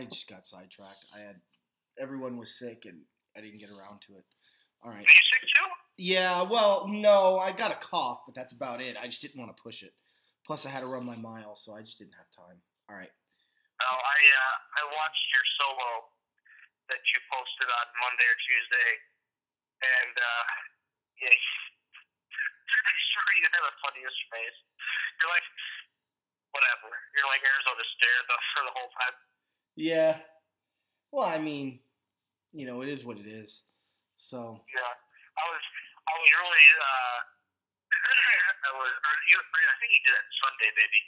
just got sidetracked. Everyone was sick, and I didn't get around to it. All right. Are you sick too? Yeah, well, no, I got a cough, but that's about it. I just didn't want to push it. Plus, I had to run my mile, so I just didn't have time. All right. Oh, I watched your solo that you posted on Monday or Tuesday, and yeah, sure you had the funniest face. You're like, whatever. You're like Arizona Stare for the whole time. Yeah. Well, I mean, it is what it is. So. Yeah, I was really I think you did it Sunday maybe.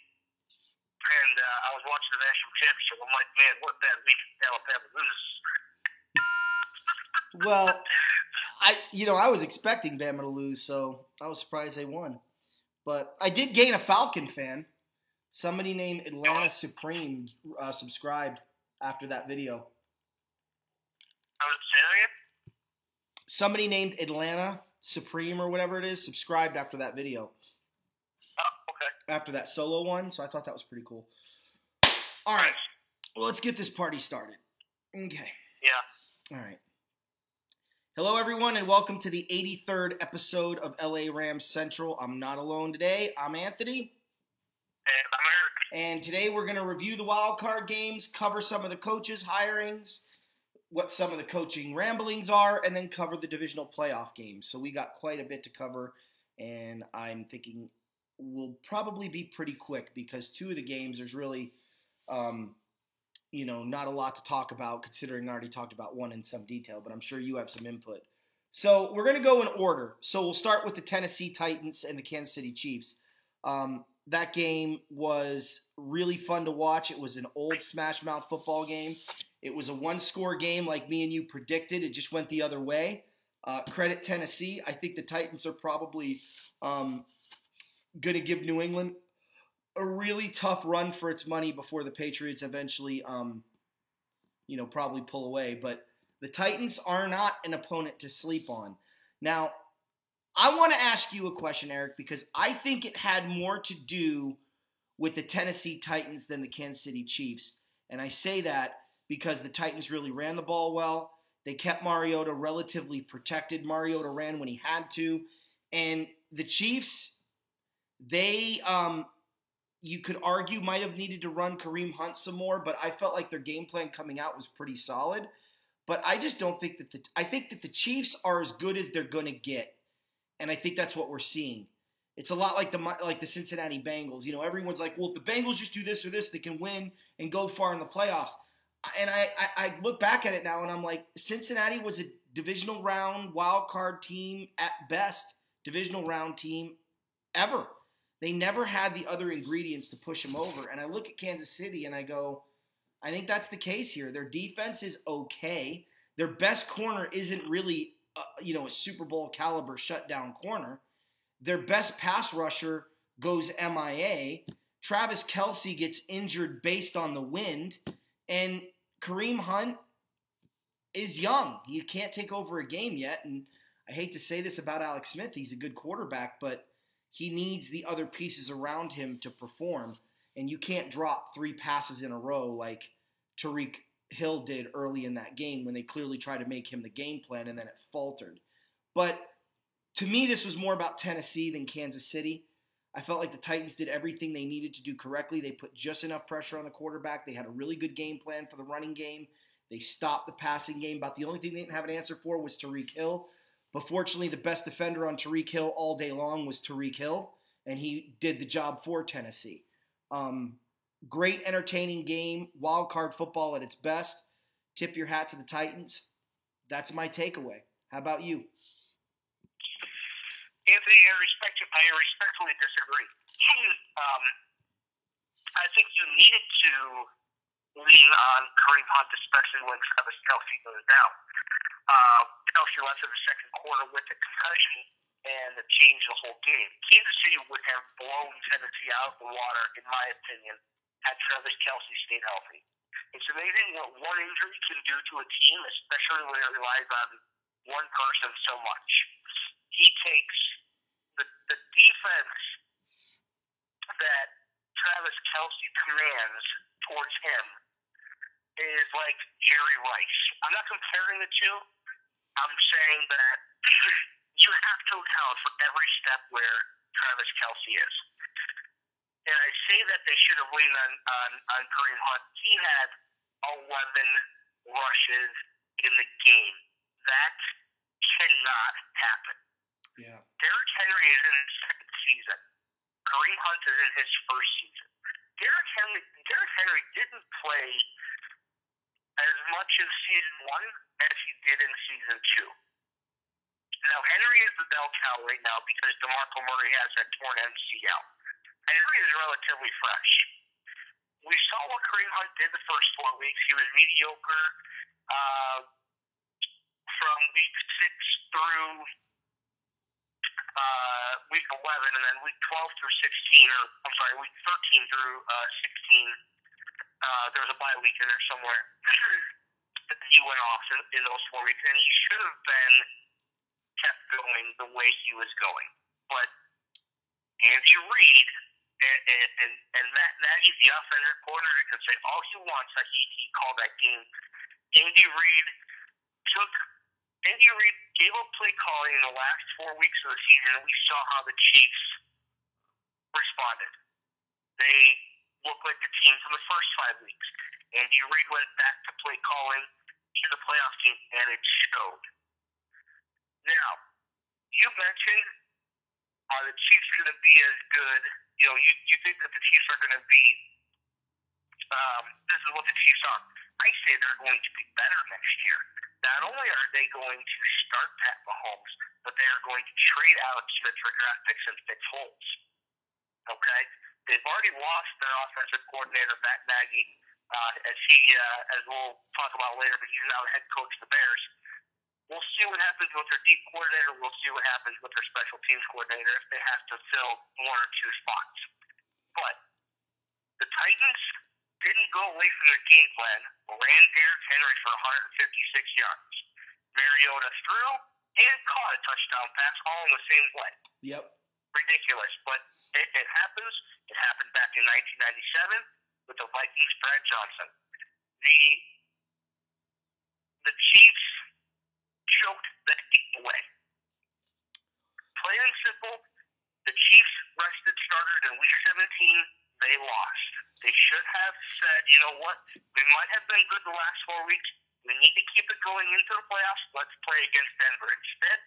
And I was watching the national championship. I'm like, man, what bad week Alabama loses. Well, I was expecting Bama to lose, so I was surprised they won. But I did gain a Falcon fan. Somebody named Atlanta Supreme subscribed after that video. I was saying it? Somebody named Atlanta Supreme or whatever it is subscribed after that video. Oh, okay. After that solo one, so I thought that was pretty cool. All right, well, let's get this party started. Okay. Yeah. All right. Hello, everyone, and welcome to the 83rd episode of LA Rams Central. I'm not alone today. I'm Anthony. And I'm Eric. And today we're going to review the wild card games, cover some of the coaches' hirings, what some of the coaching ramblings are, and then cover the divisional playoff games. So we got quite a bit to cover, and I'm thinking we'll probably be pretty quick because two of the games there's really, not a lot to talk about considering I already talked about one in some detail, but I'm sure you have some input. So we're going to go in order. So we'll start with the Tennessee Titans and the Kansas City Chiefs. That game was really fun to watch. It was an old Smash Mouth football game. It was a one-score game like me and you predicted. It just went the other way. Credit Tennessee. I think the Titans are probably going to give New England a really tough run for its money before the Patriots eventually, probably pull away. But the Titans are not an opponent to sleep on. Now, I want to ask you a question, Eric, because I think it had more to do with the Tennessee Titans than the Kansas City Chiefs. And I say that because the Titans really ran the ball well. They kept Mariota relatively protected. Mariota ran when he had to. And the Chiefs, they, you could argue, might have needed to run Kareem Hunt some more, but I felt like their game plan coming out was pretty solid. But I just don't think that I think that the Chiefs are as good as they're going to get. And I think that's what we're seeing. It's a lot like the Cincinnati Bengals. Everyone's like, well, if the Bengals just do this or this, they can win and go far in the playoffs. And I look back at it now and I'm like, Cincinnati was a divisional round wild card team at best, divisional round team ever. They never had the other ingredients to push them over. And I look at Kansas City and I go, I think that's the case here. Their defense is okay. Their best corner isn't really, a Super Bowl caliber shutdown corner. Their best pass rusher goes MIA. Travis Kelce gets injured based on the wind. And Kareem Hunt is young. He can't take over a game yet. And I hate to say this about Alex Smith. He's a good quarterback, but he needs the other pieces around him to perform. And you can't drop 3 passes in a row like Tyreek Hill did early in that game when they clearly tried to make him the game plan and then it faltered. But to me, this was more about Tennessee than Kansas City. I felt like the Titans did everything they needed to do correctly. They put just enough pressure on the quarterback. They had a really good game plan for the running game. They stopped the passing game. About the only thing they didn't have an answer for was Tyreek Hill. But fortunately, the best defender on Tyreek Hill all day long was Tyreek Hill, and he did the job for Tennessee. Great entertaining game, wild card football at its best. Tip your hat to the Titans. That's my takeaway. How about you? Anthony, I respectfully disagree. I think you needed to lean on Kareem Hunt, especially when Travis Kelce goes down. Kelce left in the second quarter with a concussion, and it changed the whole game. Kansas City would have blown Tennessee out of the water, in my opinion, had Travis Kelce stayed healthy. It's amazing what one injury can do to a team, especially when it relies on one person so much. He takes the defense that Travis Kelce commands towards him is like Jerry Rice. I'm not comparing the two. I'm saying that you have to account for every step where Travis Kelce is. And I say that they should have leaned on Kareem Hunt. He had 11 rushes in the game. That cannot happen. Yeah. Derrick Henry is in his second season. Kareem Hunt is in his first season. Derrick Henry didn't play as much in season 1 as he did in season 2. Now, Henry is the bell cow right now because DeMarco Murray has that torn MCL. Henry is relatively fresh. We saw what Kareem Hunt did the first 4 weeks. He was mediocre from week 6 through week 11, and then week 12 through 16, or I'm sorry, week 13 through 16. There was a bye week in there somewhere. He went off in those 4 weeks, and he should have been kept going the way he was going. But Andy Reid and Matt Nagy, the offensive coordinator, can say all he wants that he called that game. Andy Reid gave up play calling in the last 4 weeks of the season, and we saw how the Chiefs responded. They looked like the team from the first 5 weeks. Andy Reid went back to play calling to the playoff team, and it showed. Now, you mentioned, are the Chiefs going to be as good? You know, you think that the Chiefs are going to be, this is what the Chiefs are. I say they're going to be better next year. Not only are they going to start Pat Mahomes, but they are going to trade Alex Smith for draft picks and fix holes. Okay? They've already lost their offensive coordinator, Matt Nagy, as we'll talk about later, but he's now the head coach of the Bears. We'll see what happens with their deep coordinator. We'll see what happens with their special teams coordinator if they have to fill 1 or 2 spots. But the Titans didn't go away from their game plan, ran Derrick Henry for 156 yards. Mariota threw and caught a touchdown pass all in the same play. Yep. Ridiculous, but it happens. It happened back in 1997 with the Vikings' Brad Johnson. The Chiefs choked that game away. Plain and simple, the Chiefs rested starters in Week 17. They lost. They should have said, you know what, we might have been good the last 4 weeks. We need to keep it going into the playoffs. Let's play against Denver. Instead,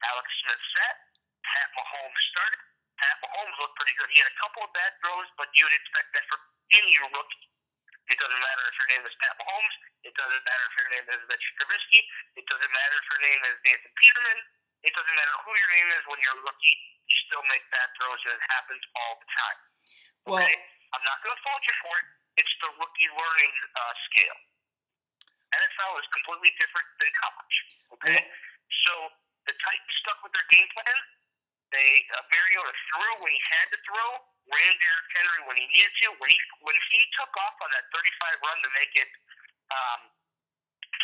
Alex Smith sat. Pat Mahomes started. Pat Mahomes looked pretty good. He had a couple of bad throws, but you would expect that from any rookie. It doesn't matter if your name is Pat Mahomes. It doesn't matter if your name is Mitch Trubisky. It doesn't matter if your name is Nathan Peterman. It doesn't matter who your name is when you're a rookie. You still make bad throws, and it happens all the time. Well, okay? I'm not going to fault you for it. It's the rookie learning scale. NFL is completely different than college. Okay? So the Titans stuck with their game plan. Mariota threw when he had to throw, ran Derrick Henry when he needed to. When he took off on that 35 run to make it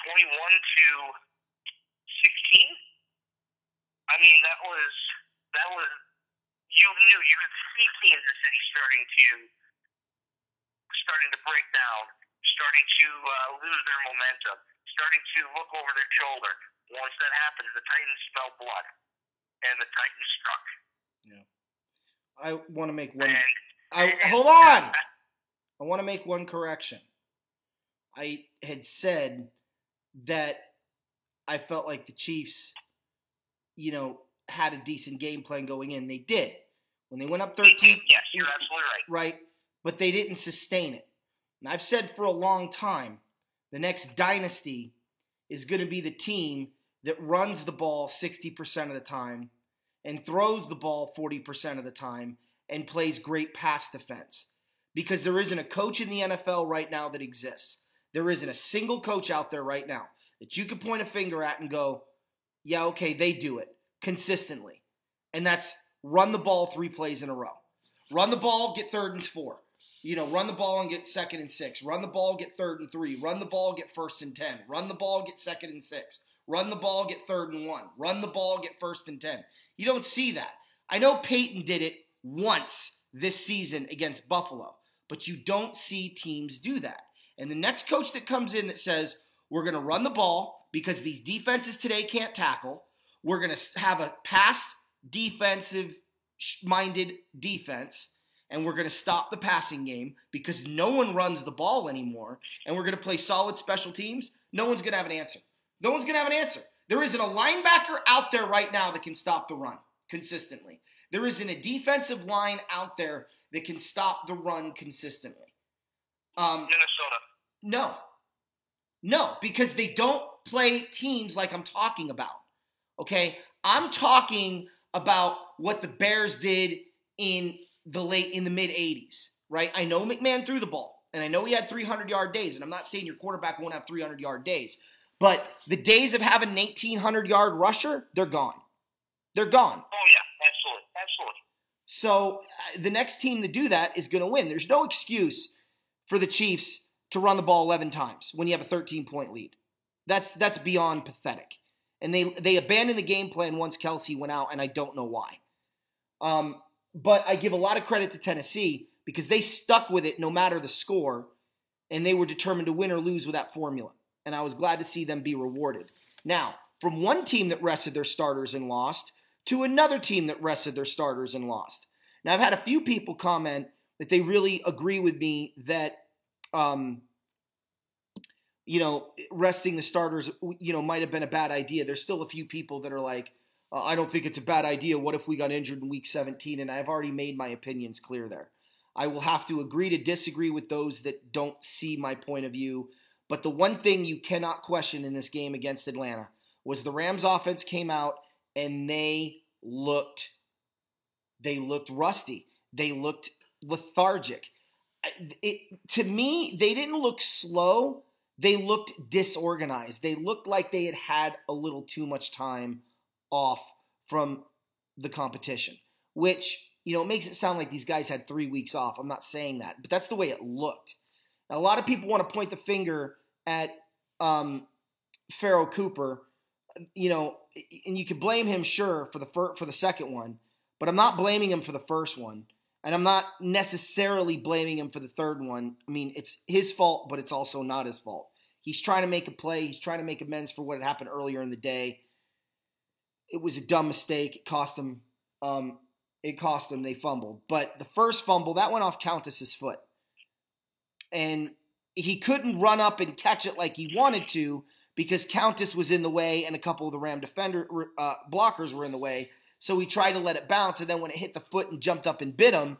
21-16, I mean, that was you knew, you could see Kansas City starting to break down, starting to lose their momentum, starting to look over their shoulder. Once that happens, the Titans smell blood, and the Titans struck. Yeah. I want to make one. Hold on. I want to make one correction. I had said that I felt like the Chiefs, had a decent game plan going in. They did. When they went up 13. Yes, you're absolutely right. Right. But they didn't sustain it. And I've said for a long time, the next dynasty is going to be the team that runs the ball 60% of the time and throws the ball 40% of the time and plays great pass defense. Because there isn't a coach in the NFL right now that exists. There isn't a single coach out there right now that you can point a finger at and go, yeah, okay, they do it consistently. And that's run the ball 3 plays in a row. Run the ball, get 3rd and 4. Run the ball and get 2nd and 6. Run the ball, get 3rd and 3. Run the ball, get 1st and 10. Run the ball, get 2nd and 6. Run the ball, get 3rd and 1. Run the ball, get 1st and 10. You don't see that. I know Peyton did it once this season against Buffalo, but you don't see teams do that. And the next coach that comes in that says, we're going to run the ball because these defenses today can't tackle, we're going to have a pass defensive-minded defense, and we're going to stop the passing game because no one runs the ball anymore, and we're going to play solid special teams, no one's going to have an answer. No one's going to have an answer. There isn't a linebacker out there right now that can stop the run consistently. There isn't a defensive line out there that can stop the run consistently. Minnesota. No, because they don't play teams like I'm talking about. Okay? I'm talking about what the Bears did in the mid-'80s, right? I know McMahon threw the ball, and I know he had 300-yard days, and I'm not saying your quarterback won't have 300-yard days, but the days of having an 1,800-yard rusher, they're gone. They're gone. Oh, yeah, absolutely. So the next team to do that is going to win. There's no excuse for the Chiefs to run the ball 11 times when you have a 13-point lead. That's beyond pathetic. And they abandoned the game plan once Kelsey went out, and I don't know why. But I give a lot of credit to Tennessee because they stuck with it no matter the score, and they were determined to win or lose with that formula. And I was glad to see them be rewarded. Now, from one team that rested their starters and lost to another team that rested their starters and lost. Now, I've had a few people comment that they really agree with me that, resting the starters, might have been a bad idea. There's still a few people that are like, I don't think it's a bad idea. What if we got injured in week 17? And I've already made my opinions clear there. I will have to agree to disagree with those that don't see my point of view. But the one thing you cannot question in this game against Atlanta was the Rams offense came out and they looked rusty. They looked lethargic. To me, they didn't look slow. They looked disorganized. They looked like they had had a little too much time off from the competition, which, it makes it sound like these guys had 3 weeks off. I'm not saying that, but that's the way it looked. Now, a lot of people want to point the finger at Pharoh Cooper, and you can blame him, sure, for the second one, but I'm not blaming him for the first one, and I'm not necessarily blaming him for the third one. I mean, it's his fault, but it's also not his fault. He's trying to make a play. He's trying to make amends for what had happened earlier in the day. It was a dumb mistake. It cost them. They fumbled. But the first fumble, that went off Countess's foot. And he couldn't run up and catch it like he wanted to because Countess was in the way and a couple of the Ram defender blockers were in the way. So he tried to let it bounce, and then when it hit the foot and jumped up and bit him,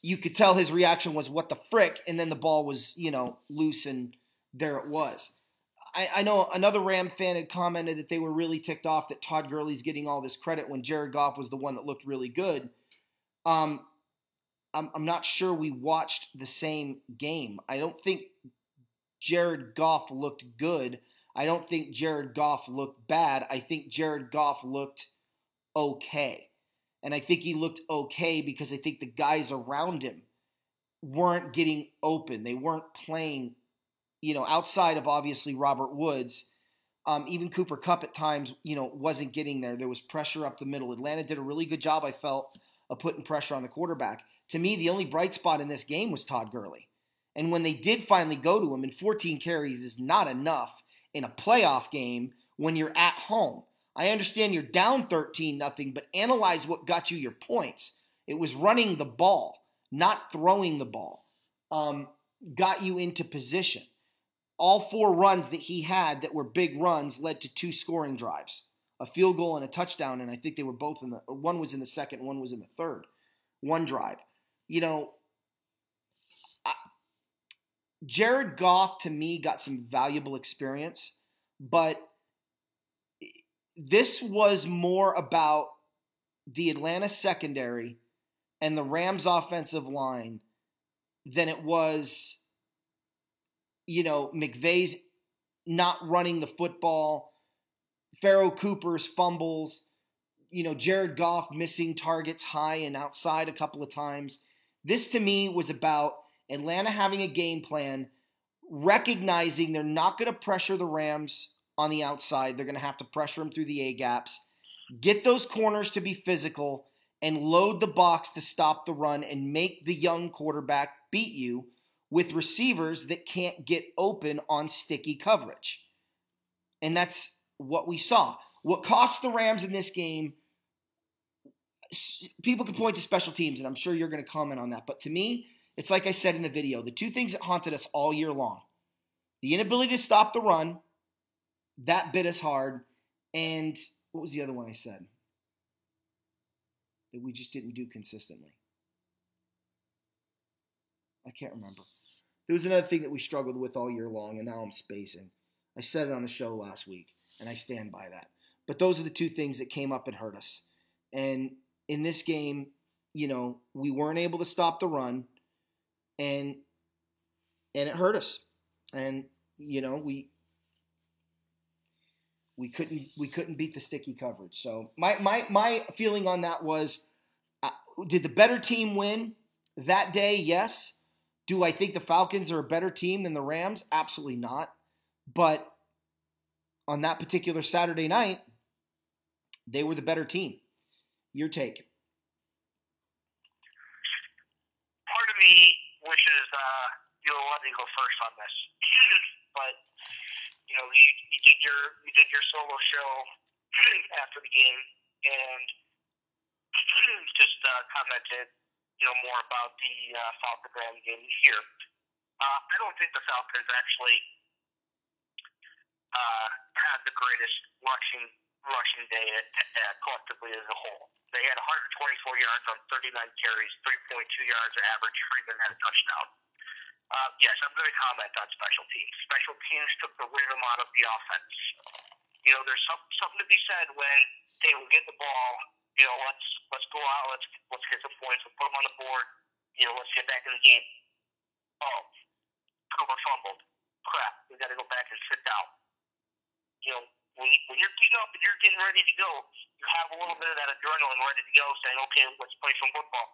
you could tell his reaction was, what the frick? And then the ball was, loose, and there it was. I know another Ram fan had commented that they were really ticked off that Todd Gurley's getting all this credit when Jared Goff was the one that looked really good. I'm not sure we watched the same game. I don't think Jared Goff looked good. I don't think Jared Goff looked bad. I think Jared Goff looked okay. And I think he looked okay because I think the guys around him weren't getting open. They weren't playing, outside of obviously Robert Woods. Even Cooper Kupp at times, wasn't getting there. There was pressure up the middle. Atlanta did a really good job, I felt, of putting pressure on the quarterback. To me, the only bright spot in this game was Todd Gurley. And when they did finally go to him, and 14 carries is not enough in a playoff game when you're at home. I understand you're down 13-0, but analyze what got you your points. It was running the ball, not throwing the ball. Got you into position. All 4 runs that he had that were big runs led to 2 scoring drives, a field goal and a touchdown, and I think they were both one was in the second, one was in the third. One drive. Jared Goff, to me, got some valuable experience, but this was more about the Atlanta secondary and the Rams offensive line than it was, McVay's not running the football, Pharoh Cooper's fumbles, Jared Goff missing targets high and outside a couple of times. This, to me, was about Atlanta having a game plan, recognizing they're not going to pressure the Rams on the outside. They're going to have to pressure them through the A-gaps, get those corners to be physical, and load the box to stop the run and make the young quarterback beat you with receivers that can't get open on sticky coverage. And that's what we saw. What cost the Rams in this game, people can point to special teams, and I'm sure you're going to comment on that. But to me, it's like I said in the video, the two things that haunted us all year long. The inability to stop the run, that bit us hard. And what was the other one I said that we just didn't do consistently? I can't remember. There was another thing that we struggled with all year long, and now I'm spacing. I said it on the show last week, and I stand by that. But those are the two things that came up and hurt us. And in this game, we weren't able to stop the run, and it hurt us. And we couldn't beat the sticky coverage. So my feeling on that was, did the better team win that day? Yes. Do I think the Falcons are a better team than the Rams? Absolutely not. But on that particular Saturday night, they were the better team. Your take? Part of me wishes you'll let me go first on this, but you did your solo show after the game and just commented more about the Falcons game here. I don't think the Falcons actually had the greatest rushing day collectively as a whole. They had 124 yards on 39 carries, 3.2 yards average. Freeman had a touchdown. Yes, I'm going to comment on special teams. Special teams took the rhythm out of the offense. There's something to be said when, hey, we'll get the ball. Let's go out. Let's get some points. We'll put them on the board. Let's get back in the game. Oh, Cooper fumbled. Crap. We got to go back and sit down. When you're getting up and you're getting ready to go, you have a little bit of that adrenaline ready to go, saying, okay, let's play some football.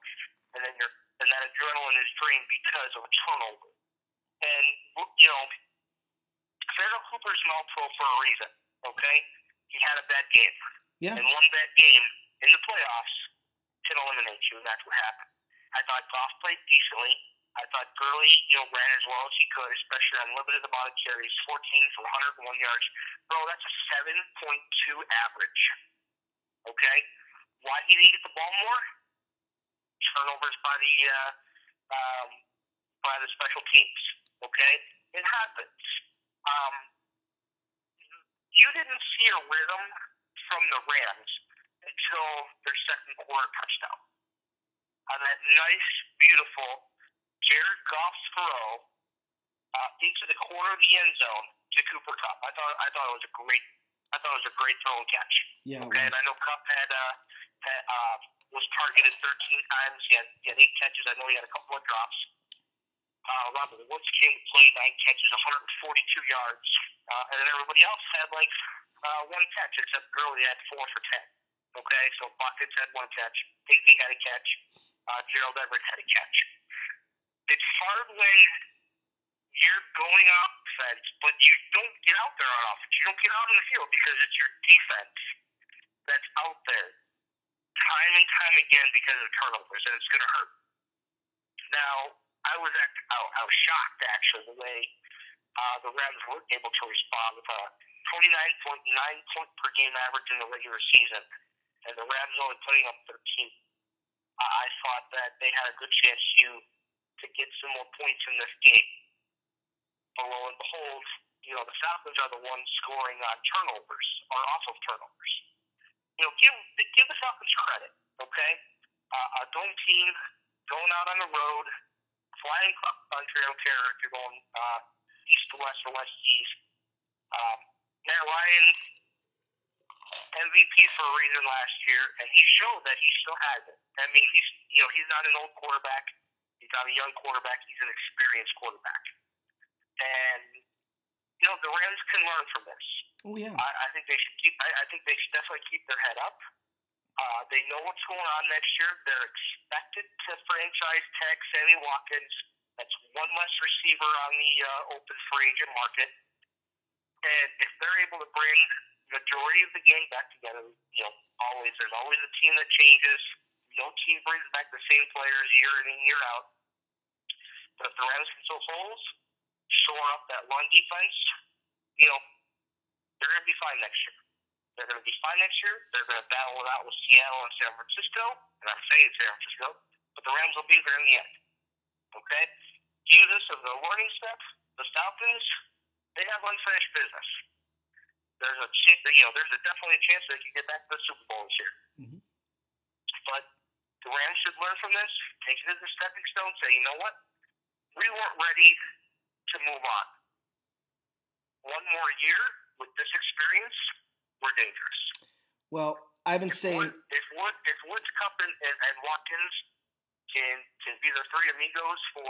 And then that adrenaline is drained because of a turnover. And Pharoh Cooper's an all-pro for a reason. Okay, he had a bad game. Yeah. And one bad game in the playoffs can eliminate you, and that's what happened. I thought Goff played decently. I thought Gurley, ran as well as he could, especially on limited amount of carries, 14 for 101 yards. Bro, that's a 7.2 average. Okay? Why did he get the ball more? Turnovers by the special teams. Okay? It happens. You didn't see a rhythm from the Rams until their second quarter touchdown. On that nice, beautiful Jared Goff's throw into the corner of the end zone to Cooper Kupp. I thought it was a great throw and catch. Yeah. Okay, and I know Kupp was targeted 13 times. He had 8 catches. I know he had a couple of drops. Robert Woods came to play 9 catches, 142 yards, and then everybody else had 1 catch, except Gurley had 4 for 10. Okay, so Buckets had 1 catch, Higbee had a catch, Gerald Everett had a catch. It's hard when you're going off offense, but you don't get out there on offense. You don't get out in the field because it's your defense that's out there time and time again because of turnovers, and it's going to hurt. Now, I was shocked, actually, the way the Rams were able to respond with a 29.9 point per game average in the regular season, and the Rams only putting up 13. I thought that they had a good chance to get some more points in this game. But lo and behold, the Falcons are the ones scoring on turnovers, or off of turnovers. Give the Falcons credit, okay? A dome team going out on the road, flying country, I don't care if you're going east to west or west to east. Matt Ryan, MVP for a reason last year, and he showed that he still has it. I mean, he's not an old quarterback. He's not a young quarterback. He's an experienced quarterback. And the Rams can learn from this. Oh yeah. I think they should definitely keep their head up. They know what's going on next year. They're expected to franchise tag Sammy Watkins. That's one less receiver on the open free agent market. And if they're able to bring the majority of the game back together, there's always a team that changes. No team brings back the same players year in and year out. But if the Rams can fill holes, shore up that run defense, you know, they're going to be fine next year. They're going to be fine next year. They're going to battle it out with Seattle and San Francisco, and I'm saying San Francisco, but the Rams will be there in the end. Okay? View this as a learning step. The Falcons, they have unfinished business. There's definitely a chance they can get back to the Super Bowl this year. Mm-hmm. But the Rams should learn from this, take it as a stepping stone, say, you know what? We weren't ready to move on. One more year with this experience, we're dangerous. Well, I've been saying if Woods, Kupp, and Watkins can be the three amigos for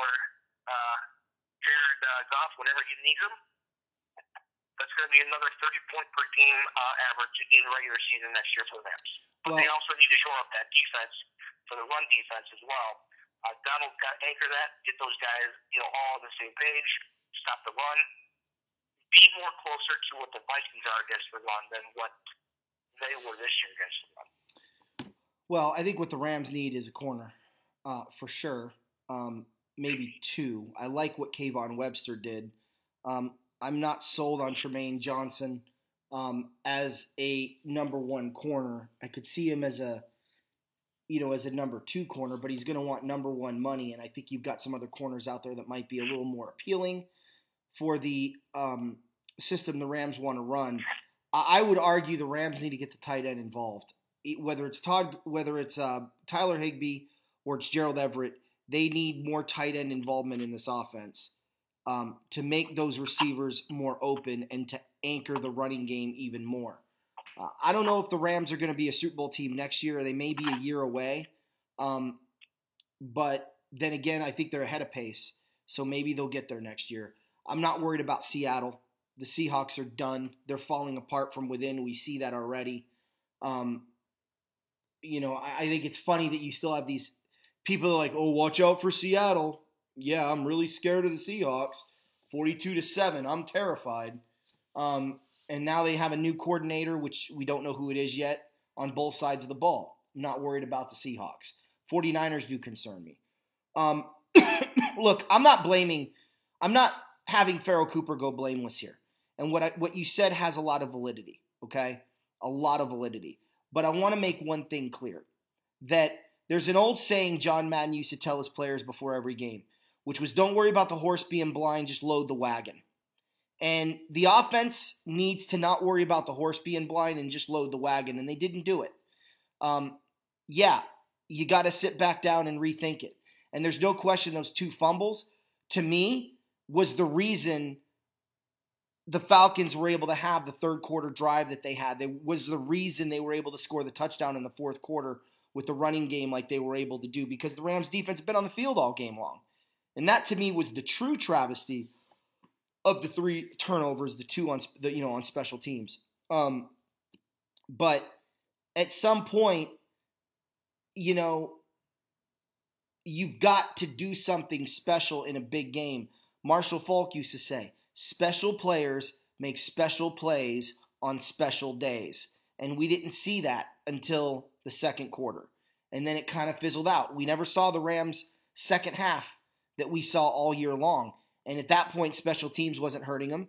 Jared Goff whenever he needs them, that's going to be another 30-point per game average in regular season next year for the Rams. But they also need to shore up that defense for the run defense as well. Donald's got to anchor that, get those guys, all on the same page, stop the run, be more closer to what the Vikings are against the run than what they were this year against the run. Well, I think what the Rams need is a corner, for sure. Maybe two. I like what Kayvon Webster did. I'm not sold on Tremaine Johnson as a number one corner. I could see him as a number two corner, but he's going to want number one money, and I think you've got some other corners out there that might be a little more appealing for the system the Rams want to run. I would argue the Rams need to get the tight end involved. Whether it's Tyler Higbee or it's Gerald Everett, they need more tight end involvement in this offense to make those receivers more open and to anchor the running game even more. I don't know if the Rams are going to be a Super Bowl team next year, or they may be a year away. But then again, I think they're ahead of pace, so maybe they'll get there next year. I'm not worried about Seattle. The Seahawks are done. They're falling apart from within. We see that already. I think it's funny that you still have these people that are like, oh, watch out for Seattle. Yeah, I'm really scared of the Seahawks. 42-7. I'm terrified. And now they have a new coordinator, which we don't know who it is yet, on both sides of the ball. I'm not worried about the Seahawks. 49ers do concern me. Look, I'm not having Pharoh Cooper go blameless here. And what you said has a lot of validity, okay? A lot of validity. But I want to make one thing clear, that there's an old saying John Madden used to tell his players before every game, which was, don't worry about the horse being blind, just load the wagon. And the offense needs to not worry about the horse being blind and just load the wagon, and they didn't do it. You got to sit back down and rethink it. And there's no question those two fumbles, to me, was the reason the Falcons were able to have the third quarter drive that they had. It was the reason they were able to score the touchdown in the fourth quarter with the running game like they were able to do, because the Rams defense had been on the field all game long. And that, to me, was the true travesty of the three turnovers, the two on special teams. But at some point, you've got to do something special in a big game. Marshall Faulk used to say, special players make special plays on special days. And we didn't see that until the second quarter. And then it kind of fizzled out. We never saw the Rams' second half that we saw all year long. And at that point, special teams wasn't hurting them.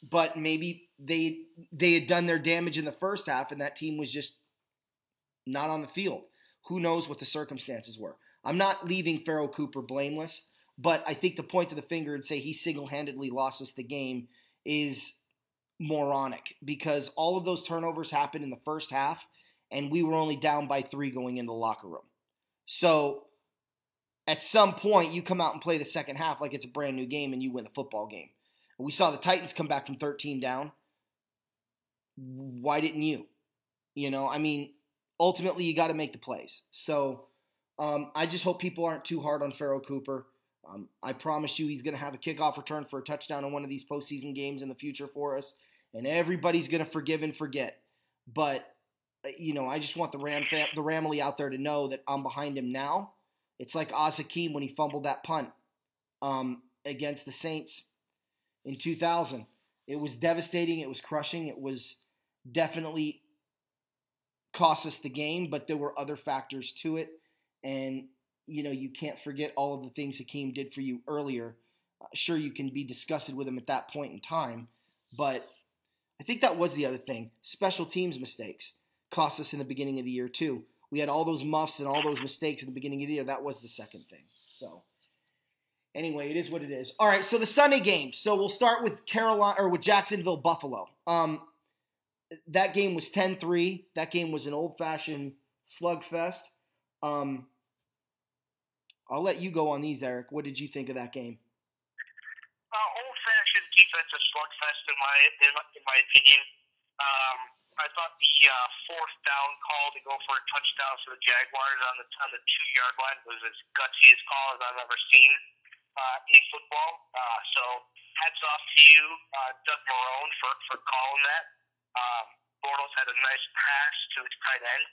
But maybe they had done their damage in the first half, and that team was just not on the field. Who knows what the circumstances were. I'm not leaving Pharoh Cooper blameless, but I think to point to the finger and say he single-handedly lost us the game is moronic, because all of those turnovers happened in the first half, and we were only down by 3 going into the locker room. So at some point, you come out and play the second half like it's a brand new game and you win the football game. We saw the Titans come back from 13 down. Why didn't you? Ultimately, you got to make the plays. So I just hope people aren't too hard on Pharoh Cooper. I promise you he's going to have a kickoff return for a touchdown in one of these postseason games in the future for us, and everybody's going to forgive and forget. But, I just want the Ramley out there to know that I'm behind him now. It's like Oz Hakeem when he fumbled that punt against the Saints in 2000. It was devastating. It was crushing. It was definitely cost us the game, but there were other factors to it. And you can't forget all of the things Hakeem did for you earlier. Sure, you can be disgusted with him at that point in time, but I think that was the other thing. Special teams mistakes cost us in the beginning of the year too. We had all those muffs and all those mistakes in the beginning of the year. That was the second thing. So anyway, it is what it is. All right, so the Sunday games. So we'll start with Jacksonville Buffalo. That game was 10-3. That game was an old-fashioned slugfest. I'll let you go on these, Eric. What did you think of that game? Old-fashioned defensive slugfest, in my opinion. I thought the fourth down call to go for a touchdown to the Jaguars on the 2-yard line was as gutsy a call as I've ever seen in football. So hats off to you, Doug Marrone, for calling that. Bortles had a nice pass to his tight end.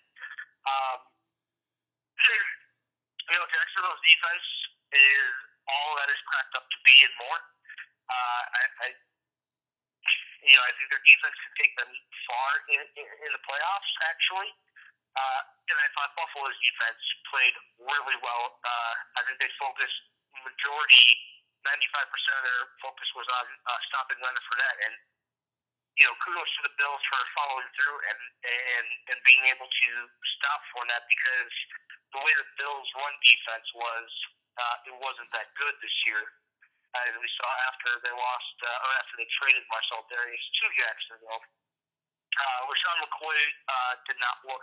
Jacksonville's defense is all that is cracked up to be and more. I think their defense can take them far in the playoffs, actually. And I thought Buffalo's defense played really well. I think they focused majority, 95% of their focus was on stopping Leonard Fournette. And, kudos to the Bills for following through and being able to stop Fournette, because the way the Bills' run defense was, it wasn't that good this year. As we saw after they lost, or after they traded Marcel Darius to Jacksonville. LaShawn McCoy did not look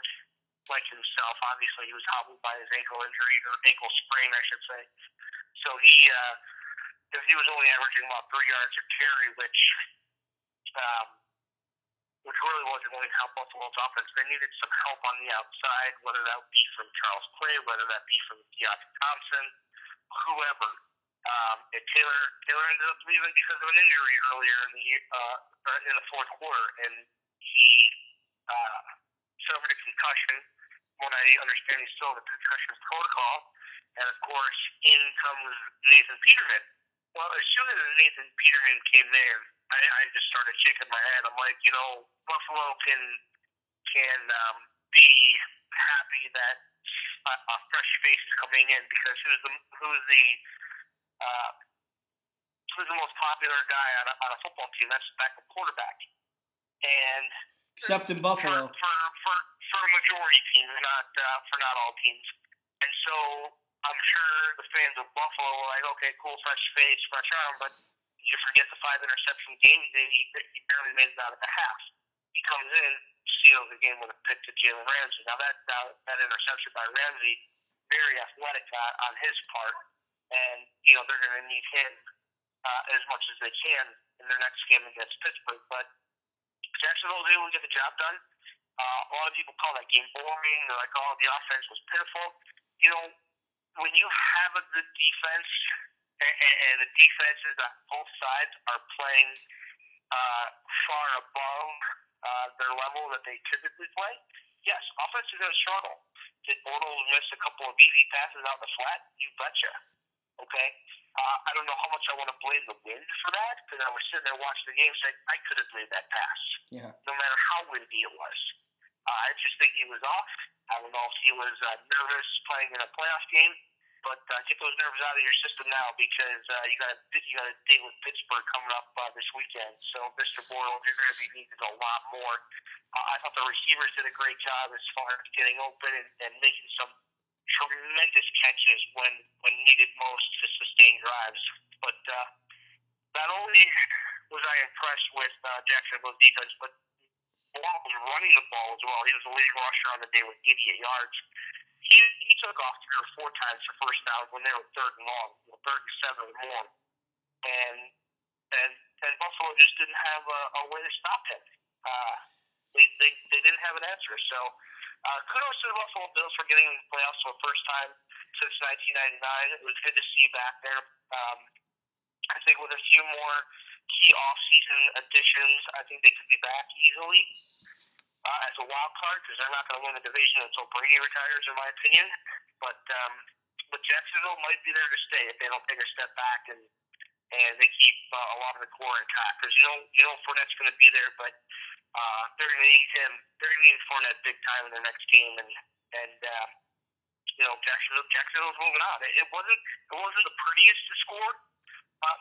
like himself. Obviously, he was hobbled by his ankle injury, or ankle sprain, I should say. So he was only averaging about 3 yards a carry, which really wasn't going to help Buffalo's offense. They needed some help on the outside, whether that be from Charles Clay, whether that be from Deontay Thompson, whoever. And Taylor ended up leaving because of an injury earlier in the fourth quarter, and he suffered a concussion. What I understand, he's still in the concussion protocol, and of course, in comes Nathan Peterman. Well, as soon as Nathan Peterman came there, I just started shaking my head. I'm like, Buffalo can be happy that a fresh face is coming in, because who's the most popular guy on a football team? That's the backup quarterback. And except in Buffalo, for a majority team, for not all teams. And so I'm sure the fans of Buffalo were like, okay, cool, fresh face, fresh arm, but you forget the 5 interception game. He barely made it out of the half. He comes in, seals the game with a pick to Jalen Ramsey. Now that interception by Ramsey, very athletic on his part. And, they're going to need him as much as they can in their next game against Pittsburgh. But Jacksonville was able to get the job done. A lot of people call that game boring. They're like, oh, the offense was pitiful. When you have a good defense, and the defenses on both sides are playing far above their level that they typically play, yes, offense is going to struggle. Did Bortles miss a couple of easy passes out the flat? You betcha. Okay? I don't know how much I want to blame the wind for that, because I was sitting there watching the game saying, I could have made that pass. Yeah. No matter how windy it was. I just think he was off. I don't know if he was nervous playing in a playoff game, but get those nerves out of your system now, because you got a date with Pittsburgh coming up this weekend. So, Mr. Bortles, you're going to be needed a lot more. I thought the receivers did a great job as far as getting open and making some tremendous catches when needed most to sustain drives. But not only was I impressed with Jacksonville's defense, but Bortles was running the ball as well. He was the leading rusher on the day with 88 yards. He took off 3 or 4 times for first down when they were 3rd and long, 3rd and 7 or more, and Buffalo just didn't have a way to stop him. They didn't have an answer. So kudos to the Buffalo Bills for getting in the playoffs for the first time since 1999. It was good to see you back there. I think with a few more key off-season additions, I think they could be back easily as a wild card, because they're not going to win the division until Brady retires, in my opinion. But Jacksonville might be there to stay if they don't take a step back and they keep a lot of the core intact. Because Fournette's going to be there, but they're going to need him. They're going to need Fournette big time in their next game, and Jacksonville's moving on. It wasn't the prettiest to score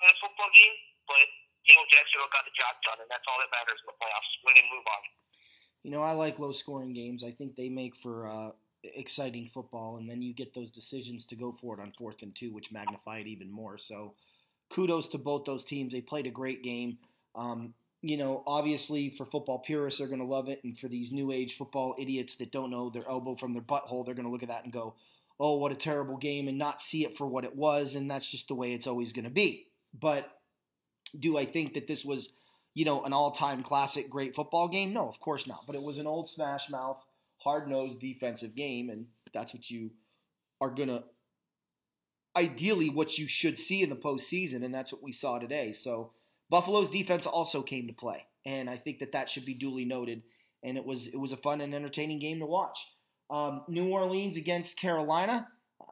in a football game, but Jacksonville got the job done, and that's all that matters in the playoffs. Win and move on. I like low-scoring games. I think they make for exciting football, and then you get those decisions to go for it on 4th and 2, which magnify it even more. So kudos to both those teams. They played a great game. Obviously for football purists, they're going to love it, and for these new age football idiots that don't know their elbow from their butthole, they're going to look at that and go, oh, what a terrible game, and not see it for what it was, and that's just the way it's always going to be. But do I think that this was, an all-time classic great football game? No, of course not. But it was an old smash mouth, hard-nosed defensive game, and that's what you are going to ideally what you should see in the postseason, and that's what we saw today. So Buffalo's defense also came to play, and I think that should be duly noted. And it was a fun and entertaining game to watch. New Orleans against Carolina.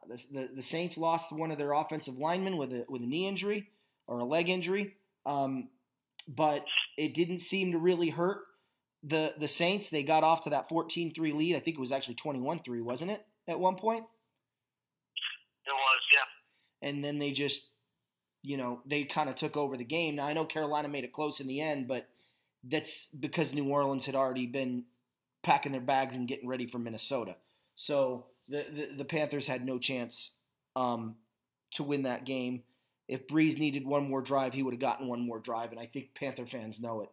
The Saints lost one of their offensive linemen with a knee injury or a leg injury, but it didn't seem to really hurt the Saints. They got off to that 14-3 lead. I think it was actually 21-3, wasn't it, at one point? It was, yeah. And then they just, they kind of took over the game. Now, I know Carolina made it close in the end, but that's because New Orleans had already been packing their bags and getting ready for Minnesota. So the Panthers had no chance to win that game. If Breeze needed one more drive, he would have gotten one more drive, and I think Panther fans know it.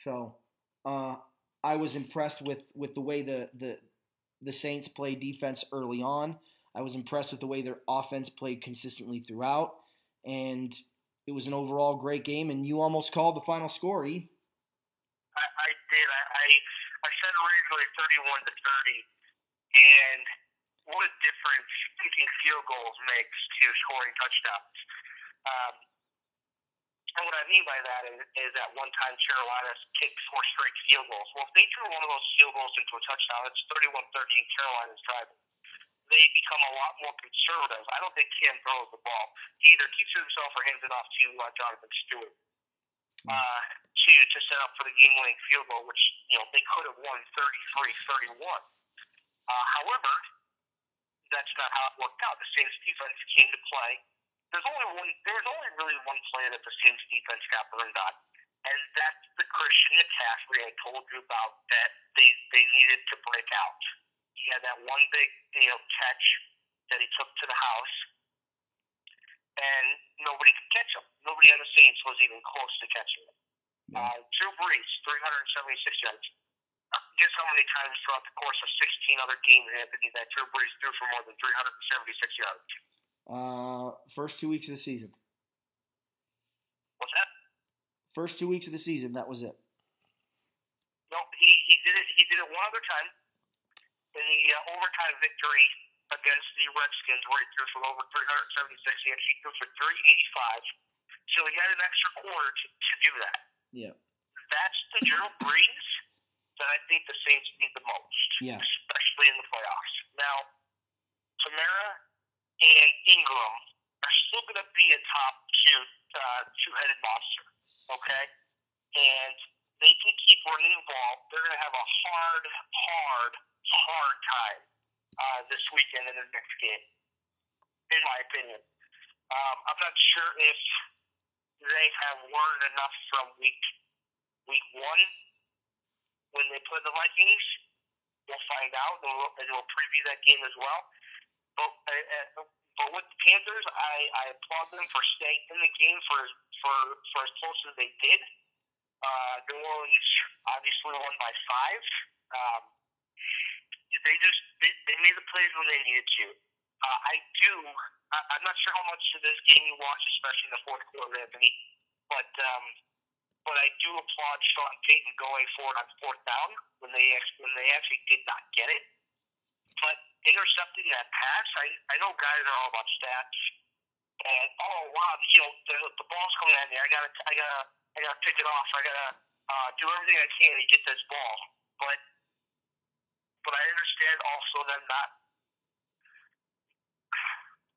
So I was impressed with the way the Saints played defense early on. I was impressed with the way their offense played consistently throughout, and it was an overall great game, and you almost called the final score, E. I did. I said originally 31-30, and what a difference kicking field goals makes to scoring touchdowns. And what I mean by that is that one time Carolina kicked 4 straight field goals. Well, if they threw one of those field goals into a touchdown, it's 31-30 and Carolina's driving. They become a lot more conservative. I don't think Cam throws the ball. He either keeps it himself or hands it off to Jonathan Stewart to set up for the game-winning field goal, which they could have won 33-31. However, that's not how it worked out. The Saints defense came to play. There was only really one play that the Saints defense got burned on, and that's the Christian McCaffrey I told you about that they needed to break out. He had that one big catch that he took to the house, and nobody could catch him. Nobody on the Saints was even close to catching him. Drew Brees, 376 yards. Guess how many times throughout the course of 16 other games, Anthony, that Drew Brees threw for more than 376 yards? First 2 weeks of the season. What's that? First 2 weeks of the season, that was it. No, he did it. He did it one other time in the overtime victory against the Redskins, where he threw for over 376 yards. He threw for 385. So he had an extra quarter to do that. Yeah. That's the Drew Brees that I think the Saints need the most, especially in the playoffs. Now, Kamara and Ingram are still going to be a top two-headed monster, okay? And they can keep running the ball. They're going to have a hard time this weekend in the next game, in my opinion. I'm not sure if they have learned enough from week 1 when they played the Vikings. We'll find out, and we'll preview that game as well. But with the Panthers, I applaud them for staying in the game for as close as they did. New Orleans obviously won by 5. They made the plays when they needed to. I'm not sure how much of this game you watched, especially in the fourth quarter, Anthony, but I do applaud Sean Payton going forward on 4th down when they actually did not get it. But intercepting that pass, I know guys are all about stats, and the ball's coming at me. I gotta pick it off. I gotta do everything I can to get this ball. But I understand also them not.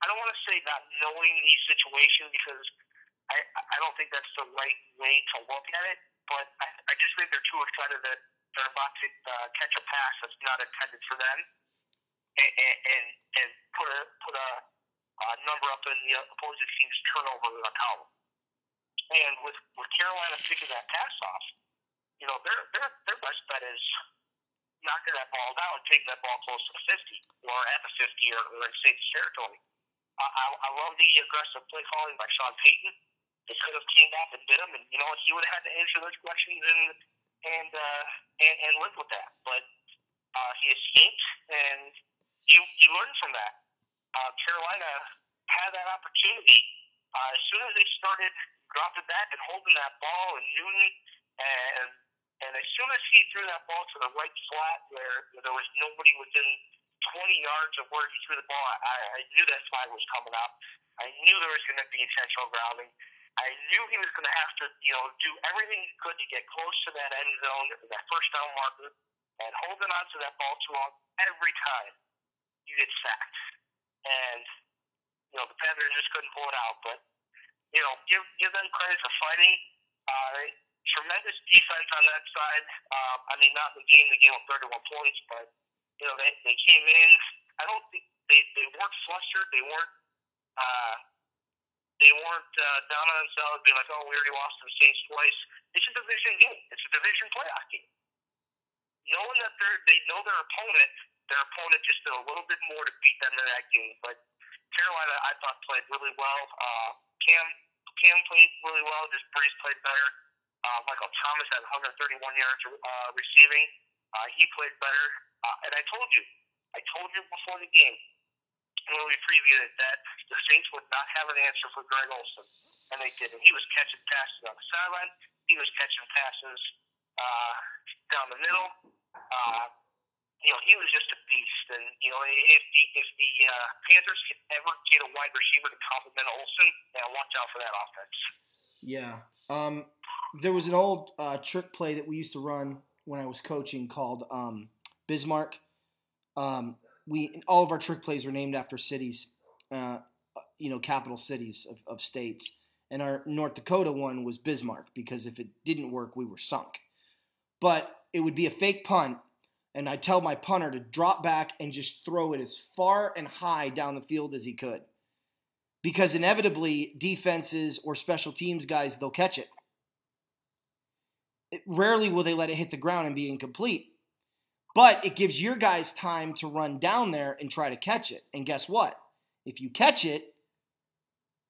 I don't want to say not knowing these situations, because I don't think that's the right way to look at it. But I just think they're too excited that they're about to catch a pass that's not intended for them. and put a number up in the opposing team's turnover column. And with Carolina picking that pass off, their best bet is knocking that ball down and taking that ball close to the 50 or at the 50 or in safety territory. I love the aggressive play calling by Sean Payton. They could have came back and bit him, and he would have had to answer those questions and live with that. But he escaped, and you learn from that. Carolina had that opportunity as soon as they started dropping back and holding that ball, and Newton, and as soon as he threw that ball to the right flat where there was nobody within 20 yards of where he threw the ball, I knew that flag was coming up. I knew there was going to be intentional grounding. I knew he was going to have to, do everything he could to get close to that end zone, that first down marker, and holding on to that ball too long. Every time you get sacked. And, the Panthers just couldn't pull it out. But, give them credit for fighting. Tremendous defense on that side. Not in the game. They gave up 31 points, but, they came in. I don't think they weren't flustered. They weren't down on themselves being like, oh, we already lost to the Saints twice. It's a division game. It's a division playoff game. Knowing that they know their opponent just did a little bit more to beat them in that game. But Carolina, I thought, played really well. Cam played really well. Just Breeze played better. Michael Thomas had 131 yards receiving. He played better. And I told you before the game, when we previewed it, that the Saints would not have an answer for Greg Olsen. And they did. And he was catching passes on the sideline. He was catching passes down the middle. He was just a beast. And, if the Panthers could ever get a wide receiver to complement Olsen, watch out for that offense. Yeah. There was an old trick play that we used to run when I was coaching called Bismarck. All of our trick plays were named after cities, capital cities of states. And our North Dakota one was Bismarck because if it didn't work, we were sunk. But it would be a fake punt, and I'd tell my punter to drop back and just throw it as far and high down the field as he could. Because inevitably, defenses or special teams guys, they'll catch it. Rarely will they let it hit the ground and be incomplete. But it gives your guys time to run down there and try to catch it. And guess what? If you catch it,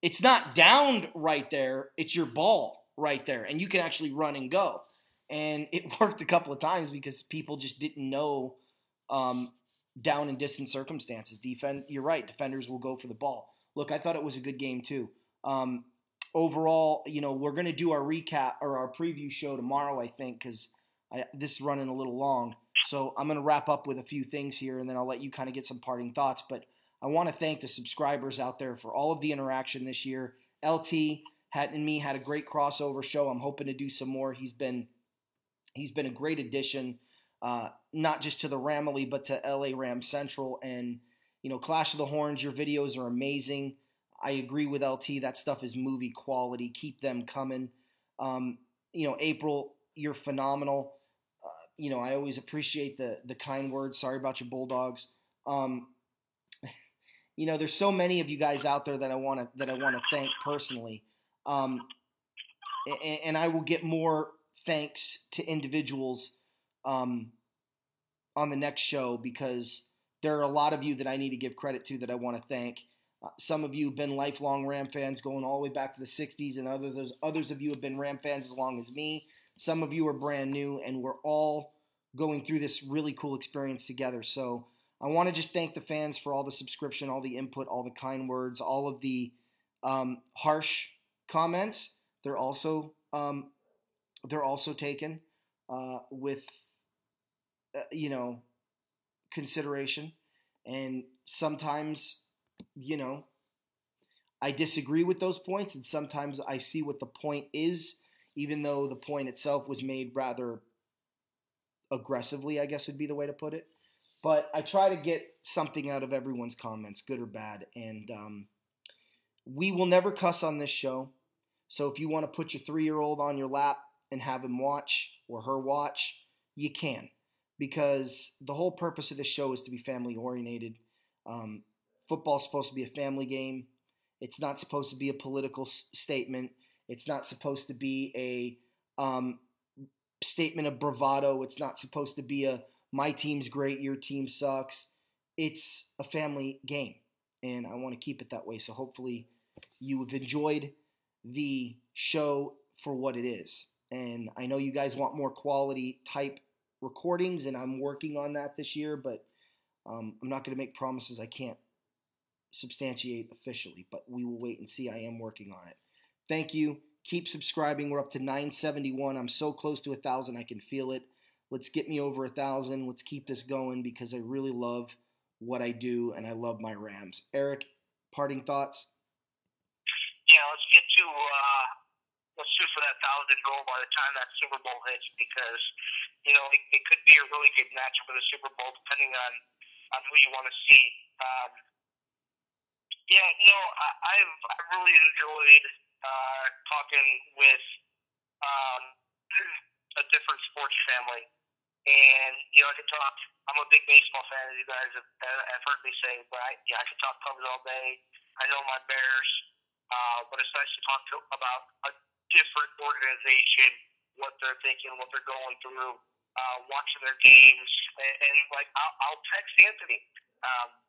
it's not downed right there. It's your ball right there. And you can actually run and go. And it worked a couple of times because people just didn't know down in distant circumstances. You're right. Defenders will go for the ball. Look, I thought it was a good game too. Overall, we're going to do our recap or our preview show tomorrow, I think, because this is running a little long. So I'm going to wrap up with a few things here, and then I'll let you kind of get some parting thoughts. But I want to thank the subscribers out there for all of the interaction this year. LT and me had a great crossover show. I'm hoping to do some more. He's been a great addition, not just to the Ramily, but to LA Ram Central. And, Clash of the Horns, your videos are amazing. I agree with LT. That stuff is movie quality. Keep them coming. April, you're phenomenal. I always appreciate the kind words. Sorry about your Bulldogs. There's so many of you guys out there that I want to thank personally. And I will get more thanks to individuals on the next show because there are a lot of you that I need to give credit to that I want to thank. Some of you have been lifelong Ram fans going all the way back to the 60s, and others of you have been Ram fans as long as me. Some of you are brand new, and we're all going through this really cool experience together. So I want to just thank the fans for all the subscription, all the input, all the kind words, all of the harsh comments. They're also taken with consideration, and sometimes I disagree with those points, and sometimes I see what the point is, even though the point itself was made rather aggressively, I guess would be the way to put it. But I try to get something out of everyone's comments, good or bad, and we will never cuss on this show. So if you want to put your 3-year-old on your lap and have him watch or her watch, you can. because the whole purpose of this show is to be family oriented. Football's supposed to be a family game. It's not supposed to be a political statement. It's not supposed to be a statement of bravado. It's not supposed to be a my team's great, your team sucks. It's a family game, and I want to keep it that way. So hopefully you have enjoyed the show for what it is. And I know you guys want more quality type recordings, and I'm working on that this year, but I'm not going to make promises I can't substantiate officially, but we will wait and see. I am working on it. Thank you. Keep subscribing. We're up to 971. I'm so close to 1,000. I can feel it. Let's get me over 1,000. Let's keep this going because I really love what I do, and I love my Rams. Eric, parting thoughts? Yeah, let's get to let's shoot for that 1,000 goal by the time that Super Bowl hits, because it could be a really good match for the Super Bowl depending on who you want to see. I've really enjoyed talking with a different sports family, and I could talk. I'm a big baseball fan, as you guys have heard me say, but I could talk Cubs all day. I know my Bears, but it's nice to talk about a different organization, what they're thinking, what they're going through, watching their games, and I'll text Anthony,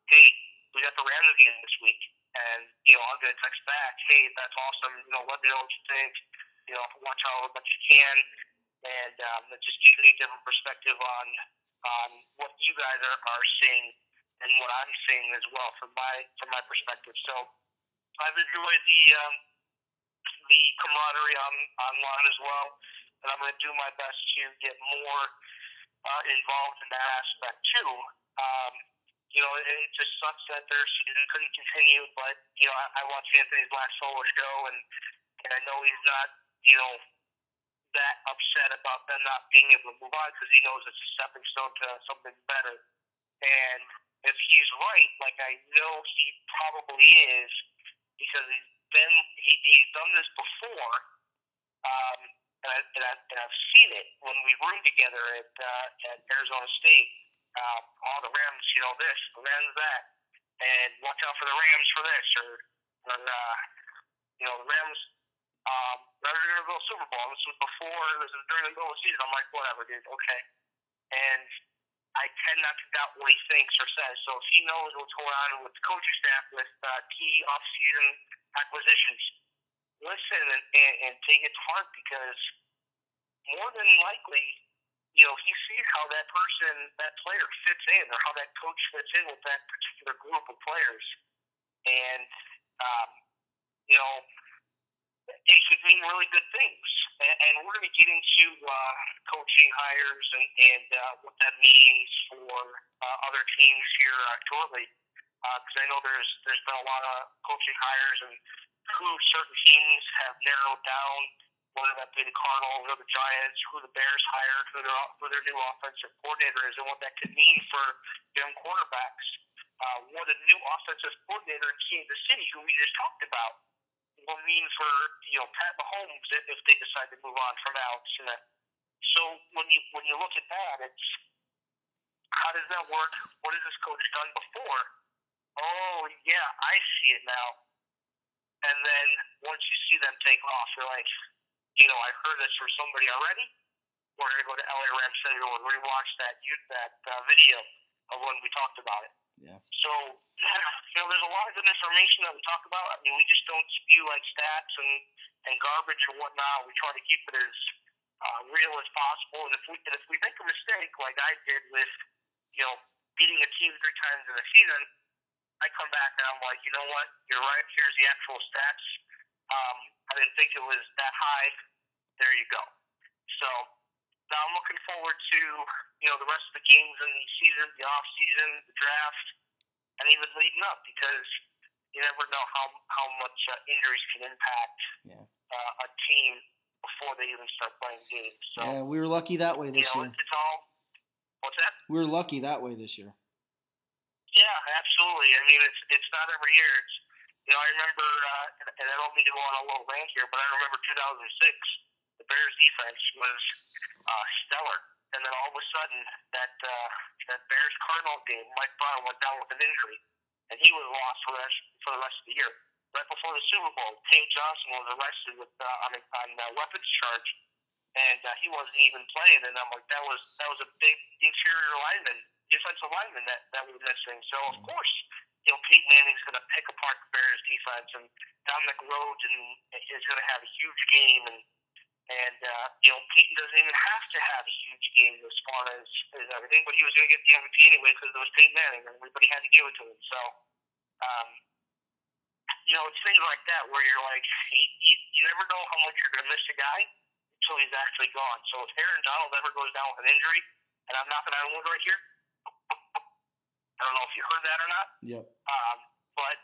hey, we got the Rams again this week, and I'm gonna text back, hey, that's awesome, let me know what you think, watch however much you can, and it just gives me a different perspective on what you guys are seeing and what I'm seeing as well from my perspective. So I've enjoyed the camaraderie online as well, and I'm going to do my best to get more involved in that aspect too. It just sucks that their season couldn't continue, but I watched Anthony's last solo show, and I know he's not that upset about them not being able to move on, because he knows it's a stepping stone to something better. And if he's right, like I know he probably is, because he's done this before, and I've seen it when we roomed together at Arizona State. All the Rams, this, the Rams that, and watch out for the Rams for this, or the Rams. Rams are gonna go Super Bowl. This was during the middle of the season. I'm like, whatever, dude, okay. And I tend not to doubt what he thinks or says. So if he knows what's going on with the coaching staff, with key off-season acquisitions, listen and take it to heart, because more than likely, he sees how that player fits in, or how that coach fits in with that particular group of players. And, it could mean really good things. And we're going to get into coaching hires and what that means for other teams here shortly. Because I know there's been a lot of coaching hires, and who certain teams have narrowed down, whether that be the Cardinals or the Giants, who the Bears hired, who their new offensive coordinator is, and what that could mean for young quarterbacks. What a new offensive coordinator in Kansas City, who we just talked about, will mean for Pat Mahomes if they decide to move on from Alex Smith. So when you look at that, it's how does that work? What has this coach done before? Oh yeah, I see it now. And then once you see them take off, you're like, I heard this from somebody already. We're gonna go to LA Rams Central and rewatch that video of when we talked about it. Yeah. So, there's a lot of good information that we talk about. I mean, we just don't spew like stats and garbage and whatnot. We try to keep it as real as possible. And if we make a mistake, like I did with, beating a team 3 times in a season, I come back and I'm like, you know what? You're right. Here's the actual stats. I didn't think it was that high. There you go. So now I'm looking forward to the rest of the games in the season, the off season, the draft, and even leading up, because you never know how much injuries can impact a team before they even start playing games. So, yeah, we were lucky that way this year. It's all. What's that? We were lucky that way this year. Yeah, absolutely. I mean, it's not every year. It's, I remember, and I don't mean to go on a little rant here, but I remember 2006. The Bears defense was stellar, and then all of a sudden that Bears Cardinals game, Mike Brown went down with an injury, and he was lost for the rest of the year. Right before the Super Bowl, Tank Johnson was arrested with on a weapons charge, and he wasn't even playing. And I'm like, that was a big defensive lineman that was missing. So of course, Peyton Manning's going to pick apart the Bears defense, and Dominic Rhodes is going to have a huge game, and Peyton doesn't even have to have a huge game as far as everything, but he was going to get the MVP anyway because it was Peyton Manning, and everybody had to give it to him. So, it's things like that where you're like, you never know how much you're going to miss a guy until he's actually gone. So if Aaron Donald ever goes down with an injury, and I'm knocking on wood right here, I don't know if you heard that or not. Yep. But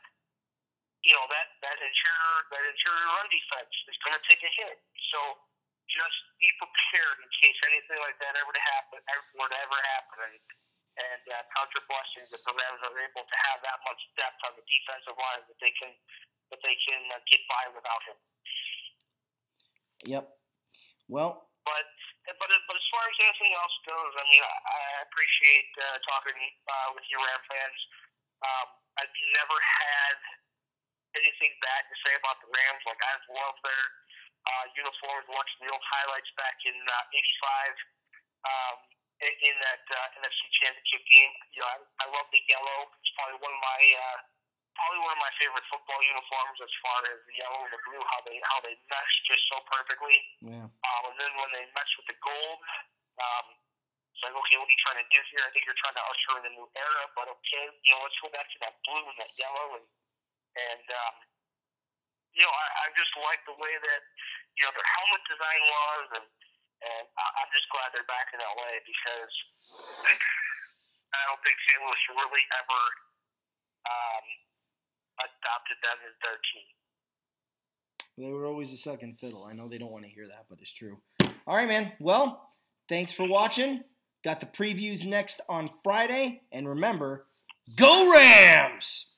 that interior run defense is going to take a hit. So just be prepared in case anything like that were to ever happen. And count your blessings if the Rams are able to have that much depth on the defensive line that they can get by without him. Yep. Well. But as far as anything else goes, I mean, I appreciate talking with you Ram fans. I've never had anything bad to say about the Rams. Like, I've loved their uniforms, watching the old highlights back in '85 in that NFC Championship game. I love the yellow. It's probably one of my favorite football uniforms as far as the yellow and the blue, how they mesh just so perfectly. Yeah. And then when they mesh with the gold, it's like, okay, what are you trying to do here? I think you're trying to usher in a new era, but okay, let's go back to that blue and that yellow, and I just like the way that their helmet design was, and I'm just glad they're back in LA because I don't think St. Louis really ever adopted them as their team. They were always a second fiddle. I know they don't want to hear that, but it's true. All right, man. Well, thanks for watching. Got the previews next on Friday. And remember, go Rams!